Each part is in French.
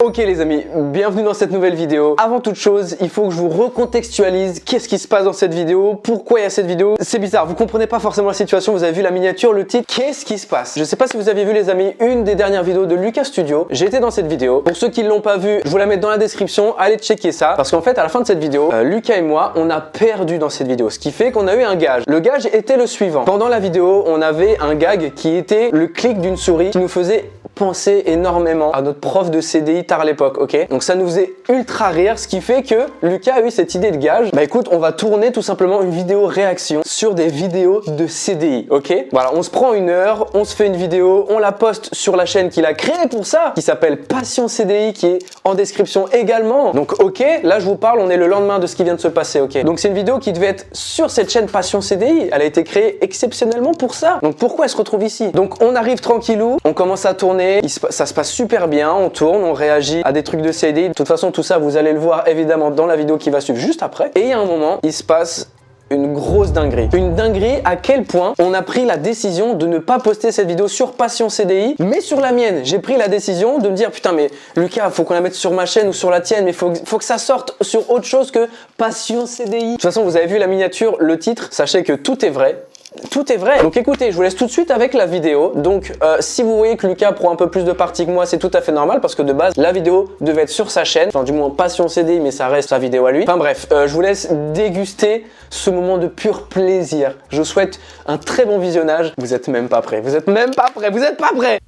Ok les amis, bienvenue dans cette nouvelle vidéo. Avant toute chose, il faut que je vous recontextualise qu'est-ce qui se passe dans cette vidéo, pourquoi il y a cette vidéo. C'est bizarre, vous comprenez pas forcément la situation, vous avez vu la miniature, le titre, qu'est-ce qui se passe? Je sais pas si vous aviez vu les amis, une des dernières vidéos de Lucas Studio, j'étais dans cette vidéo. Pour ceux qui ne l'ont pas vu, je vous la mets dans la description, allez checker ça. Parce qu'en fait, à la fin de cette vidéo, Lucas et moi, on a perdu dans cette vidéo, ce qui fait qu'on a eu un gage. Le gage était le suivant. Pendant la vidéo, on avait un gag qui était le clic d'une souris qui nous faisait penser énormément à notre prof de CDI tard à l'époque, ok? Donc ça nous faisait ultra rire, ce qui fait que Lucas a eu cette idée de gage. Bah écoute, on va tourner tout simplement une vidéo réaction sur des vidéos de CDI, ok? Voilà, on se prend une heure, on se fait une vidéo, on la poste sur la chaîne qu'il a créée pour ça, qui s'appelle Passion CDI, qui est en description également. Donc ok, là je vous parle, on est le lendemain de ce qui vient de se passer, ok? Donc c'est une vidéo qui devait être sur cette chaîne Passion CDI, elle a été créée exceptionnellement pour ça. Donc pourquoi elle se retrouve ici? Donc on arrive tranquillou, on commence à tourner, ça se passe super bien, on tourne, on réagit à des trucs de CDI. De toute façon, tout ça, vous allez le voir évidemment dans la vidéo qui va suivre juste après. Et il y a un moment, il se passe une grosse dinguerie. Une dinguerie à quel point on a pris la décision de ne pas poster cette vidéo sur Passion CDI, mais sur la mienne. J'ai pris la décision de me dire, putain, mais Lucas, faut qu'on la mette sur ma chaîne ou sur la tienne, mais faut que ça sorte sur autre chose que Passion CDI. De toute façon, vous avez vu la miniature, le titre, sachez que tout est vrai. Tout est vrai. Donc écoutez, je vous laisse tout de suite avec la vidéo. Donc si vous voyez que Lucas prend un peu plus de parties que moi, c'est tout à fait normal parce que de base, la vidéo devait être sur sa chaîne. Enfin du moins Passion CDI, mais ça reste sa vidéo à lui. Enfin bref, je vous laisse déguster ce moment de pur plaisir. Je vous souhaite un très bon visionnage. Vous êtes même pas prêts. Vous êtes même pas prêts. Vous êtes pas prêts.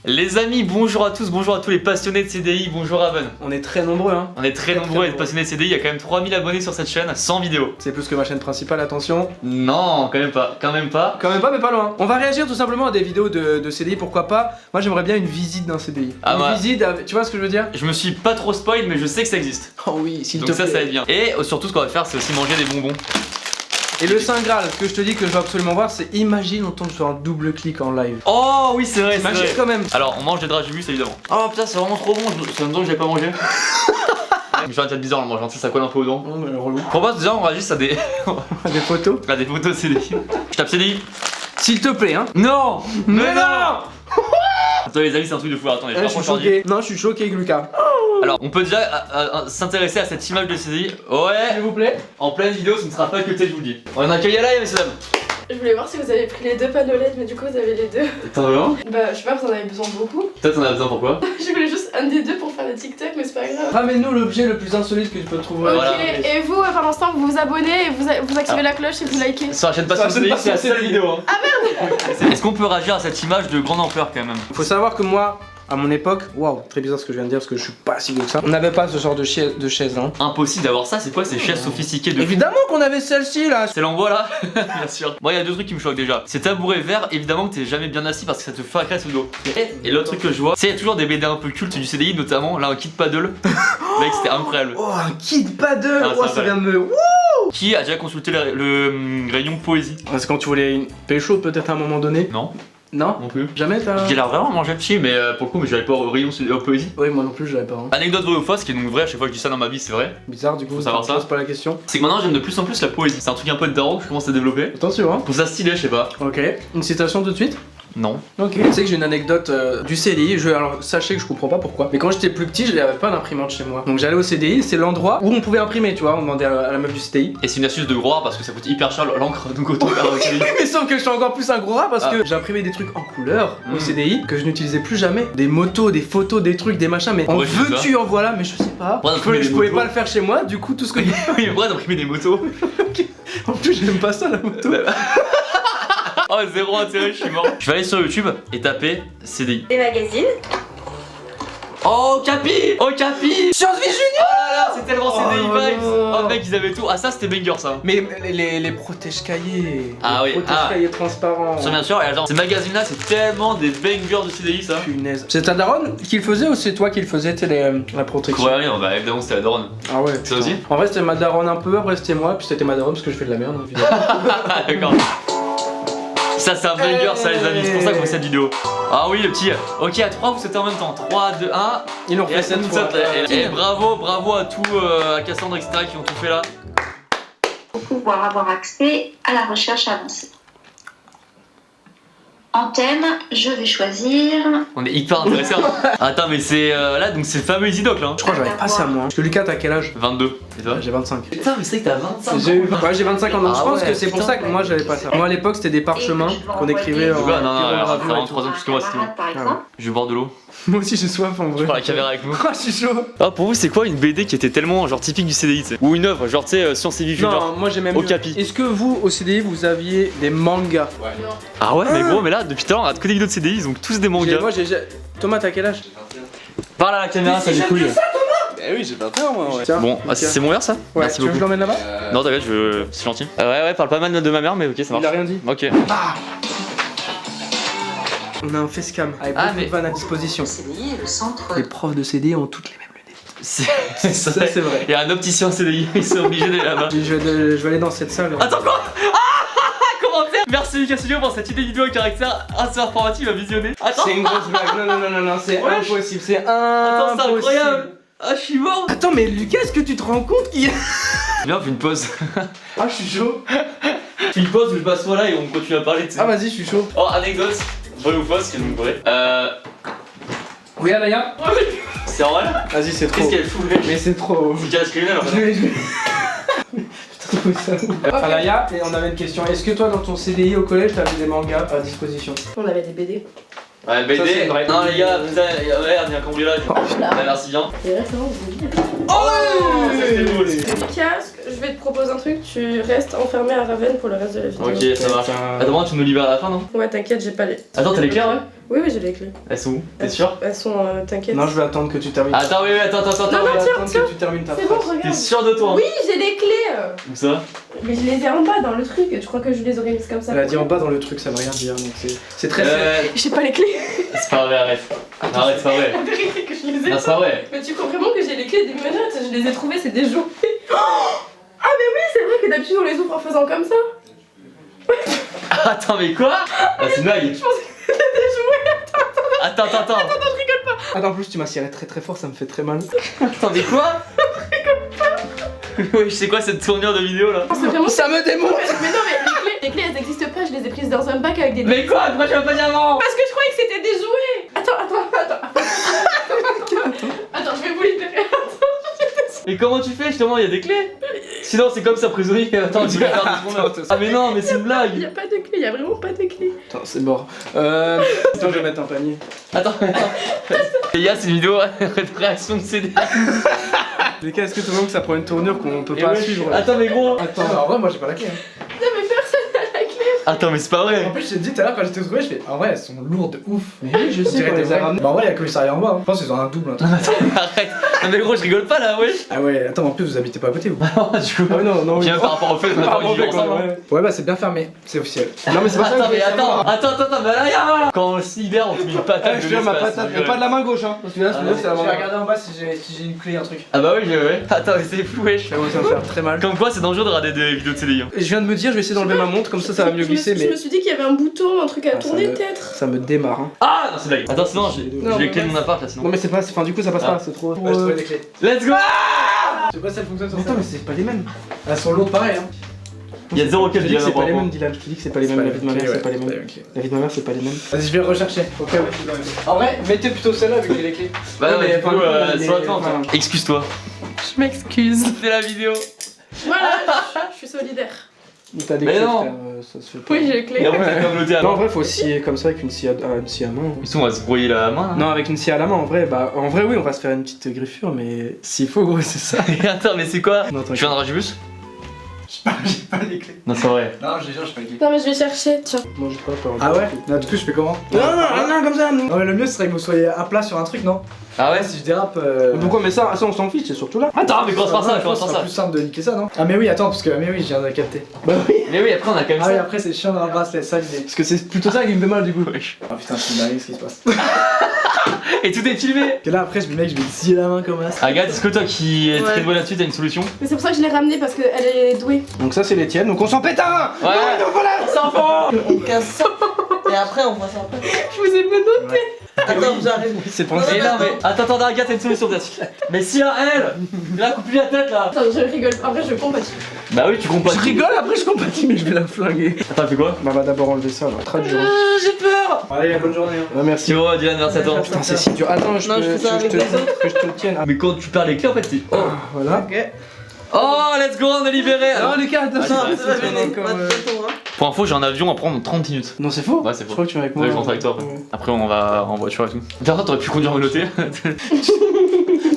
Les amis, bonjour à tous, bonjour à tous les passionnés de CDI, bonjour Raven. On est très nombreux hein. On est très nombreux à être passionnés de CDI, il y a quand même 3000 abonnés sur cette chaîne, 100 vidéos. C'est plus que ma chaîne principale, attention. Non, quand même pas, quand même pas. Quand même pas, mais pas loin. On va réagir tout simplement à des vidéos de CDI, pourquoi pas. Moi j'aimerais bien une visite d'un CDI. Visite, tu vois ce que je veux dire? Je me suis pas trop spoil, mais je sais que ça existe. Oh oui, s'il te Donc plaît. ça va être bien. Et surtout ce qu'on va faire, c'est aussi manger des bonbons. Et le Saint Graal, ce que je te dis que je veux absolument voir, c'est imagine on tombe sur un double clic en live. Oh oui, c'est vrai, c'est Imagine vrai. quand même. Alors, on mange des dragibus évidemment. Oh putain, c'est vraiment trop bon, ça me donne que j'ai pas mangé. Je suis en tête bizarre en le mangeant, ça colle un peu aux dents. Oh, mais le relou. Je propose déjà on réagisse à des... Des photos. à des photos CDI. Je tape CDI. S'il te plaît, hein. Non. Mais non. Attends les amis, c'est un truc de fou, attendez, Je suis choqué. Non, je suis choqué avec Lucas. Alors, on peut déjà s'intéresser à cette image de CDI. Ouais, S'il vous plaît. en pleine vidéo, ce ne sera pas que je vous le dis. On a qu'à y aller, messieurs dames. Je voulais voir si vous avez pris les deux panneaux LED, mais du coup vous avez les deux. T'en veux un? Bah je sais pas, vous en avez besoin beaucoup. Toi, t'en as besoin pourquoi? Je voulais juste un des deux pour faire des TikTok, mais c'est pas grave. Ramène-nous l'objet le plus insolite que tu peux trouver. Ok, Voilà. et vous, pendant l'instant, vous vous abonnez et vous activez la cloche et vous likez. Sur la chaîne Passion Sur la chaîne CDI, c'est la Passion seule CDI. vidéo. Hein. Ah merde. Est-ce qu'on peut réagir à cette image de grande ampleur quand même? Faut savoir que moi, à mon époque, waouh, très bizarre ce que je viens de dire parce que je suis pas si vieux que ça. On n'avait pas ce genre de chaise, hein. Impossible d'avoir ça, c'est quoi ces chaises sophistiquées de... Évidemment qu'on avait celle-ci là. C'est l'envoi là. Bien sûr. Moi, il y a deux trucs qui me choquent déjà. C'est tabouret vert, évidemment que t'es jamais bien assis parce que ça te fracrasse le dos. Et l'autre truc que je vois, c'est qu'il y a toujours des BD un peu cultes du CDI, notamment là un kit paddle. Mec, c'était incroyable. Oh, un kit paddle. Ah, Oh, c'est ça vient de me. Qui a déjà consulté le rayon poésie? C'est quand tu voulais une pécho peut-être à un moment donné. Non, Non. non plus. Jamais t'as. J'ai l'air vraiment manger petit, mais pour le coup, mais j'allais pas au rayon poésie. Oui, moi non plus, j'avais pas. Hein. Anecdote vraie ou fausse, qui est donc vrai, à chaque fois que je dis ça dans ma vie, c'est vrai. Bizarre du coup. Faut savoir je ça. pose pas la question. C'est que maintenant j'aime de plus en plus la poésie. C'est un truc un peu de daron que je commence à développer. Attention, hein. Pour ça stylé, je sais pas. Ok. Une citation tout de suite. Non. Ok. Tu sais que j'ai une anecdote du CDI. Alors sachez que je comprends pas pourquoi. Mais quand j'étais plus petit, je n'avais pas d'imprimante chez moi. Donc j'allais au CDI, c'est l'endroit où on pouvait imprimer, tu vois. On demandait à la meuf du CDI. Et c'est une astuce de gros rat parce que ça coûte hyper cher l'encre, donc autant faire avec les... Mais sauf que je suis encore plus un gros rat parce Ah. que j'imprimais des trucs en couleur au CDI que je n'utilisais plus jamais. Des motos, des photos, des trucs, des machins. Mais en Ouais, je sais veux-tu, en voilà, mais je sais pas. Ouais, d'imprimer Je des pouvais motos. pas le faire chez moi, du coup tout ce que. Oui, vrai d'imprimer des motos. En plus, j'aime pas ça la moto. Oh, zéro intérêt, je suis mort. Je vais aller sur YouTube et taper CDI. Des magazines. Oh, Capi! Oh, Capi! Science Vie Junior. Oh là là, c'est tellement CDI Oh vibes! non. Oh, mec, ils avaient tout. Ah, ça, c'était banger ça. Mais les protège-cahiers. Ah les oui, protège-cahiers transparents. Ça, bien sûr, et genre, ces magazines-là, c'est tellement des bangers de CDI ça. Punaise. C'est ta daronne qui le faisait ou c'est toi qui le faisais, la protection? Ouais, oui, bah évidemment, c'était la daronne. Ah ouais. Ça putain. aussi? En vrai, c'était ma daronne un peu, après c'était moi, puis c'était ma daronne parce que je fais de la merde, évidemment. Ah, d'accord. Ça, c'est un banger, ça, les amis. C'est pour ça qu'on fait cette vidéo. Ah oui, le petit. Ok, à 3, vous sautez en même temps. 3, 2, 1. Ils l'ont Et fait ça cette nous fois. saute. Et bravo à tout, à Cassandre, etc. qui ont tout fait là. Pour pouvoir avoir accès à la recherche avancée. En thème, je vais choisir. On est hyper intéressés. Attends, mais c'est là, donc c'est le fameux Easy Doc là. Je crois que j'avais pas ça moi. Parce que Lucas, t'as quel âge? 22. Et toi? J'ai 25. Putain, mais c'est que t'as 25 J'ai 25 ans, donc Ah je pense ouais, que c'est pour putain. ça que moi j'avais pas ça. Moi à l'époque c'était des parchemins qu'on écrivait en. Ouais, non, non, pyrogravure alors, et vraiment tout. 3 ans plus que moi, c'est tout. Par exemple. Je vais boire de l'eau. Moi aussi j'ai soif en vrai. Je prends la caméra avec nous. Ah, je suis chaud. Ah, pour vous, c'est quoi une BD qui était tellement genre typique du CDI, tu sais? Ou une œuvre, genre tu sais, science et vie, genre. Non, moi j'ai même. Au mieux. capi. Est-ce que vous au CDI vous aviez des mangas? Ah ouais, mais gros, mais là, depuis tout à l'heure, on regarde que des vidéos de CDI, ils ont tous des mangas. Moi j'ai. Thomas, t'as quel âge? Parle à la caméra, ça découle. Eh oui, j'ai 21 moi, ouais. Tiens, Bon, ok. ah, c'est mon verre ça? Ouais, Merci tu veux que je beaucoup. l'emmène là-bas? Non, t'inquiète, c'est gentil. Ouais, parle pas mal de ma mère, mais ok, ça marche. Il a rien dit. Ok. On a un facecam avec Ah, beaucoup mais- de vannes à disposition. CDI est le centre. Les profs de CDI ont toutes les mêmes lunettes. C'est Ça c'est vrai. Il y a un opticien CDI, ils sont obligés d'aller là-bas. Je vais aller dans cette salle. Attends quoi? Commentaire. Merci Lucas Studio pour cette idée vidéo à caractère assez informative à visionner. Attends, C'est une grosse blague. Non, c'est Wesh. impossible. C'est attends, c'est impossible. incroyable. Ah, je suis mort. Attends, mais Lucas, est-ce que tu te rends compte qu'il y a. Viens, on fait une pause. Ah, je suis chaud. Fais une pause, je passe moi là et on continue à parler, tu sais. Ah, vas-y, je suis chaud. Oh, anecdote. Vrai ou fausse, qu'elle nous pourrait. Oui, Alaya. C'est vrai? Vas-y, c'est trop. Qu'est-ce qu'elle fout, mec? Mais c'est trop. Faut qu'elle reste criminelle en Je fait. vais- je vais- Putain, ça. Alaya, et on avait une question. Est-ce que toi, dans ton CDI au collège, t'avais des mangas à disposition? On avait des BD. Ouais, BD. Ça, c'est vrai. Non, les gars, putain, ouais, il y a un cambriolage. Ouais, merci bien. Et références de livres. Oh, c'était beau. Lucas, je vais te proposer un truc, tu restes enfermé à Ravenne pour le reste de la vidéo. Ok, ça marche. Attends, tu nous libères à la fin, non? Ouais, t'inquiète, j'ai pas les. Attends, t'as les clés, ouais? Oui, j'ai les clés. Elles sont où? T'es sûr? Elles sont. T'inquiète. Non, je vais attendre que tu termines. Attends, oui, attends. Non, Je vais tiens, attendre tiens. que tu termines ta C'est bon, phrase. T'es regarde. sûr de toi? Oui, j'ai les clés. Où ça? Mais je les ai en bas dans le truc. Tu crois que je les aurais mises comme ça? Elle a dit en bas dans le truc, ça veut rien dire. Donc c'est très. J'ai pas les clés. C'est pas vrai, arrête. Arrête, c'est pas vrai. La vérité que je les ai Non, pas. c'est pas vrai. Mais tu crois vraiment que j'ai les clés des menottes? Je les ai trouvées, c'est des jouets. Oh ah mais oui, c'est vrai que d'habitude on les ouvre en faisant comme ça. Attends, mais quoi? Ah, c'est une blague. Je pensais que c'était des jouets. Attends. Attends, en plus, tu m'as serré très très fort, ça me fait très mal. Attends, mais quoi? Oui, je sais quoi cette tournure de vidéo là? C'est vraiment. Ça me démonte. Mais non, mais les clés elles existent pas, je les ai prises dans un bac avec des. Mais quoi? Pourquoi tu m'as pas dit avant? Parce que je croyais que c'était des jouets. Attends. Attends, je vais vous libérer. Mais comment tu fais justement? Il y a des clés? Sinon, c'est comme ça, prisonnier. Attends, tu vas faire des secondes. Ah, mais non, mais c'est une Il y blague. a pas de clés, il y a vraiment pas de clés. Attends, c'est mort. Attends, je vais mettre un panier. Attends. Les gars, c'est une vidéo réaction de CD. Lucas, est-ce que tu vois que ça prend une tournure qu'on peut Et pas ouais, suivre? Attends, mais gros. Attends, en vrai, moi j'ai pas la clé. Hein. Non, mais personne n'a la clé. Attends, mais c'est pas vrai. En plus, je t'ai dit tout à l'heure quand j'étais trouvé, je fais en vrai, elles sont lourdes de ouf. Mais oui, je On dirait des vrais. Bah, en vrai, il y a que le commissariat en bas. Hein. Je pense qu'ils ont un double. Un truc. Arrête. Non, mais gros, je rigole pas là, wesh. Ah ouais, attends, en plus, vous habitez pas à côté, vous. Du coup. Ah ouais, non, Viens par rapport au fait qu'on a Par pas rapport au envie de fait vivre qu'on- ensemble. ouais. Ouais, bah, c'est bien fermé. C'est officiel. Non, mais c'est pas ça. Attends, que je mais voulais savoir. attends, mais là, quand on se libère, on te met une patate. Eh, je de viens ma l'espace, patate, je mais pas de la main gauche, hein. Parce que là, Ah, c'est la Je main vais regarder en bas si j'ai une clé, un truc. Ah bah oui, ouais. Attends, mais c'est fou, wesh. Ça va me faire très mal. Comme quoi, c'est dangereux de regarder des vidéos de CDI. Hein. Et je viens de me dire, je vais essayer d'enlever ma montre, comme ça va mieux glisser, Je me mais suis dit qu'il y avait un bouton, un truc à Ah, ça tourner me- peut-être. ça me démarre. Hein. Ah non, c'est blague. Attends, sinon, j'ai Non, les mais clés de ouais. mon appart là, sinon. Non, mais c'est pas. Enfin, du coup, ça passe Ah. pas, c'est trop. Ouais, je trouvais des clés. Let's go! Je sais pas si elles fonctionnent sur Mais ça. attends, mais c'est pas les mêmes. Elles sont lourdes pareil, hein. Il y a zéro Je te clé, dis que c'est pas les Dylan, mêmes, Dylan. Je te dis que c'est pas les mêmes. La vie de ma mère, c'est pas les mêmes. La vie de ma mère, c'est pas les mêmes. Vas-y, je vais rechercher. Ok, ouais. En vrai, mettez plutôt celle-là vu que j'ai les clés. Bah non, mais du enfin, coup, les- sur la tente. enfin, Excuse-toi. Je m'excuse. C'est la vidéo. Voilà, je suis solidaire. T'as des Mais clés, non. frère, ça se fait pas. Oui, j'ai les Et clés. après, t'as comme l'autre. Non, en vrai, faut scier comme ça avec une scie à main. Ils sont à se brouiller la main. Non, avec une scie à la main, en vrai, oui, on va se faire une petite griffure, mais s'il faut, gros, c'est ça. Attends, mais c'est quoi? Non, Tu viens de Ragibus? J'ai pas les clés. Non, c'est vrai. Non, j'ai pas les clés. Non, mais je vais chercher, tiens. Moi, j'ai pas peur. Ah ouais? Non, du coup, je fais comment? Non, comme ça, non. Non, mais le mieux serait que vous soyez à plat sur un truc, non? Ah ouais? Si je dérape. Pourquoi? Mais ça, on s'en fiche, c'est surtout là. Attends, mais commence par ça, je pense commence que par ce ça. sera plus simple de niquer ça, non? Ah, mais oui, attends, parce que. Mais oui, je viens de capter. Bah oui. Mais oui, après, on a quand même Ah oui, ça. après, c'est chiant dans le bracelet, ça l'idée. Parce que c'est plutôt ça qui me fait mal, du coup. Wesh. Ah putain, c'est dingue ce qui se passe. Et tout est filmé. Et là, après, je vais scier la main comme ça. Agathe, est-ce que toi qui es très Ouais. doué là-dessus, t'as une solution? Mais c'est pour ça que je l'ai ramenée parce qu'elle est douée. Donc ça, c'est les tiennes, donc on s'en pète un. Ouais. Donc voilà. On s'en fout. On casse ça et après on voit ça après. Je vous ai menotté. Attends, j'arrive. C'est pour Et là, mais attends, Agathe, t'as une solution peut-être. Mais si à elle, là, coupe-lui la tête là. Attends, je rigole. En vrai, je compatis. Bah oui, tu comprends. Je rigole, après je compatis, mais je vais la flinguer. Attends, fais quoi? Bah, on va d'abord enlever ça là. Très dur. J'ai peur. Allez, bonne journée. Ouais, merci. Tu vois, Dylan, merci à toi. Putain, c'est si dur. Attends, je Non, peux je fais ça avec que les autres. je te le tienne. Ah, Mais quand tu perds les clés, en fait, c'est. Oh, voilà. Ok. oh, let's go, on est libéré. Non, Lucas, attention. Non, ouais, ça va c'est venir. encore, Pas de bâton, hein. Pour info, j'ai un avion à prendre en 30 minutes. Non, c'est faux. Ouais, c'est faux. Je crois que tu vas avec moi. Ouais, je rentre avec toi après. Ouais. Après, on va en voiture et tout. Tiens, t'aurais pu conduire menotté.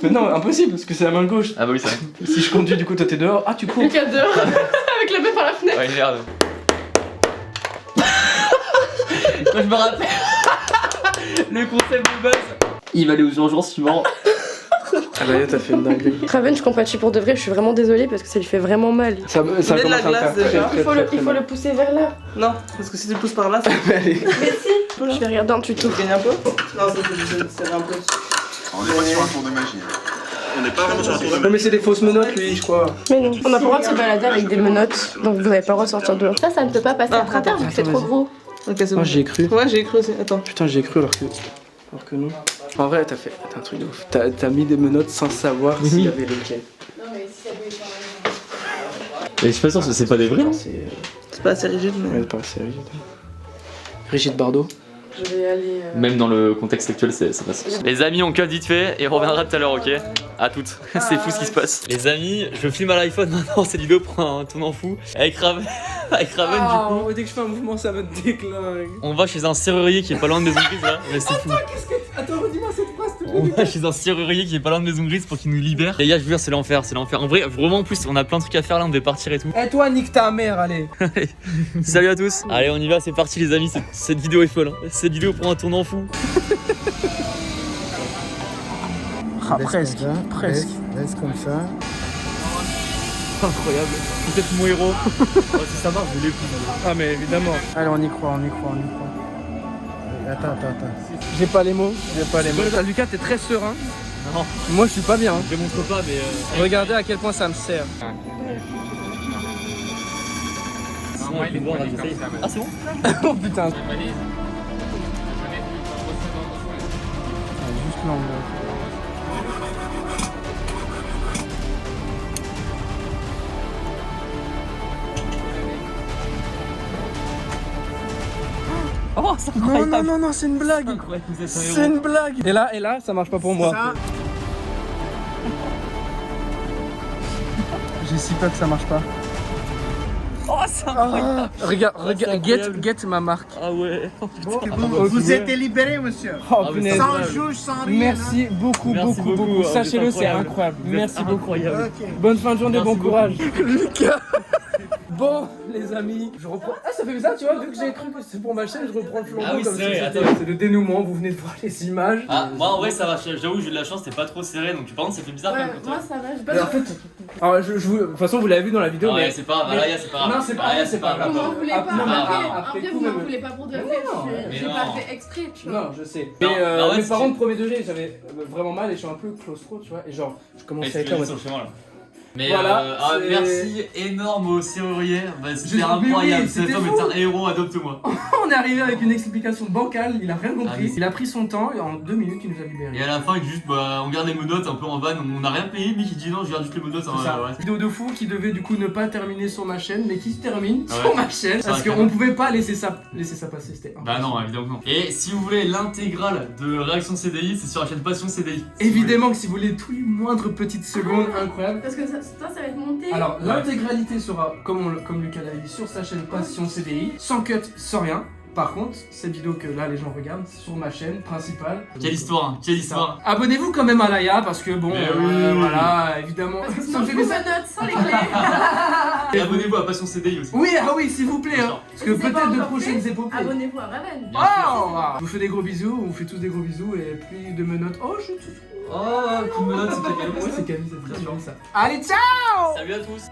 Mais non, impossible, parce que c'est la main gauche. Ah bah oui, ça. Si je conduis, du coup, toi t'es dehors. Ah, tu cours. Lucas dehors. Avec la meuf par la fenêtre. Ouais, merde. Moi, je me rappelle. Le concept de base. Il va aller aux urgences, je suis mort. Ah bah, t'as fait une dinguerie. Raven, je compatis pour de vrai. Je suis vraiment désolée parce que ça lui fait vraiment mal. Ça Mets de la commence à me glace, faire déjà. très, Il faut, très, très il faut mal. le pousser vers là. Non, parce que si tu le pousses par là, ça Allez. Mais si. Je vais regarder un tuto. gagne un peu. Non, c'est un peu. On n'est pas sur un tour de magie. On n'est pas vraiment sur un tour de magie. Non, mais c'est des fausses menottes, lui, je crois. Mais non, on n'a pas le droit de se balader avec des menottes. Donc vous n'avez pas le droit de sortir dehors. Ça ne peut pas passer Ah, à travers vu que c'est attends, trop vas-y. gros. Ok, c'est Moi, bon. j'y ai cru. Ouais, j'ai cru aussi. Attends. Putain, j'y ai cru alors que non. En vrai, t'as un truc de ouf. T'as mis des menottes sans savoir s'il y avait lequel. Non, mais si ça pouvait Et je suis pas sûr que c'est pas des vrais, non? C'est C'est pas assez rigide, mais. ouais, pas assez rigide. Brigitte Bardot. Je vais aller. Même dans le contexte actuel, ça passe. Les amis, on cut vite fait et on reviendra tout à l'heure, ok? À toutes. C'est fou ce qui se passe. Les amis, je filme à l'iPhone maintenant, cette vidéo prend un tournant fou. Avec Raven, du coup. Dès que je fais un mouvement, ça me déclingue. On va chez un serrurier qui est pas loin de Maison Grise là. Mais c'est fou. Attends, redis-moi cette phrase, s'il te On va chez un serrurier qui est pas loin de Maison Grise pour qu'il nous libère. Les gars, je vous jure, c'est l'enfer, c'est l'enfer. En vrai, vraiment, en plus, on a plein de trucs à faire là, on devait partir et tout. Eh, toi, nique ta mère, allez. Salut à tous. Allez, on y va, c'est parti les amis. Cette vidéo est folle. Hein. Cette vidéo prend un tournant fou. Ah, presque. Presque. Laisse comme ça. Incroyable. Peut-être mon héros. Oh, si ça marche, je l'épouse. Ah, mais évidemment. Allez, on y croit, on y croit, on y croit. Attends. J'ai pas les mots. Lucas, t'es très serein. Non, Moi, je suis pas bien. je montre pas, mais. Regardez à quel point ça me sert. Sinon, on peut voir, on a essayé. Ah, c'est bon? Oh putain. Juste l'angle. Oh, c'est Non, incroyable. non, c'est une blague. Incroyable, vous êtes un C'est héros. une blague. Et là, ça marche pas pour moi. Ça. J'ai si peur que ça marche pas. Oh, c'est incroyable. Regarde, c'est incroyable. get ma marque. Ah ouais. Vous êtes libéré, monsieur. Oh, Ah, mais punaise. ça- Sans juge, sans rien. Merci beaucoup, Merci beaucoup. beaucoup, hein, Sachez-le, vous êtes c'est incroyable. Vous êtes Merci beaucoup. incroyable. Ok. Bonne fin de journée, Merci bon beaucoup. courage. Lucas. Bon, les amis, je reprends. Ah, ça fait ça, tu vois, vu que j'ai cru que c'est pour ma chaîne, je reprends le flambeau Ah oui, comme c'est si vrai, c'était- attends. c'est le dénouement, vous venez de voir les images. Ah, moi en vrai ça va, j'avoue j'ai de la chance, c'est pas trop serré donc par contre ça fait bizarre quand Ouais, même. moi ça va, j'ai pas Mais en fait, alors, de toute façon, vous l'avez vu dans la vidéo, Ah ouais, mais. c'est pas grave, mais- Alaya, c'est pas grave. Non, c'est pas Alaya, grave, c'est pas grave. Vous m'en voulez Ah, pas, non, mais après, après après coup, vous m'en même. voulez pas pour de vrai, Non, mais j'ai non. pas fait exprès, tu vois. Non, je sais. Non, Mais bah ouais, mes c'est- parents de premier degré, j'avais vraiment mal et je suis un peu claustro, tu vois. Et genre, je commençais à être là. en mode- sur le chemin là. Mais Voilà, ah, c'est- merci énorme au serrurier, bah, c'était Mais incroyable, oui, cet c'était homme fou. est un héros, adopte-moi. On est arrivé avec une explication bancale, il a rien Ah, compris. mais c'est- Il a pris son temps et en 2 minutes, il nous a libérés. Et à la fin il dit juste bah on garde les menottes un peu en vanne, on n'a rien payé mais qui dit non je garde juste les menottes. C'est ça. Ouais. Vidéo de fou qui devait du coup ne pas terminer sur ma chaîne, mais qui se termine Ouais. sur ma chaîne. C'est Parce vrai, qu'on pouvait pas laisser ça passer, c'était Bah impossible. non évidemment que non. Et si vous voulez l'intégrale de Réaction CDI, c'est sur la chaîne Passion CDI. Évidemment que si vous voulez tous les moindres petites secondes, incroyable. Parce que ça va être monté. Alors, l'intégralité sera, comme Lucas l'a dit, sur sa chaîne Passion CDI, sans cut, sans rien. Par contre, cette vidéo que là les gens regardent, c'est sur ma chaîne principale. Quelle histoire, hein, quelle Ça. histoire. Abonnez-vous quand même à Laïa parce que bon, Mais oui. voilà, évidemment. Parce que Ça sinon me je fait vous bizarre. note sans les clés. Et abonnez-vous à Passion CDI aussi. Oui, ah oui, s'il vous plaît. Bien Hein, sûr. parce que Si c'est pas peut-être de encore prochaines fait, épopées. Abonnez-vous à Raven. Bien sûr. Oh, je vous fais des gros bisous, on vous fait tous des gros bisous et plus de menottes. Oh, je suis tout. Oh, tu me notes, c'est quel Ouais, c'est Camille, c'est très bien ça. Allez, ciao! Salut à tous.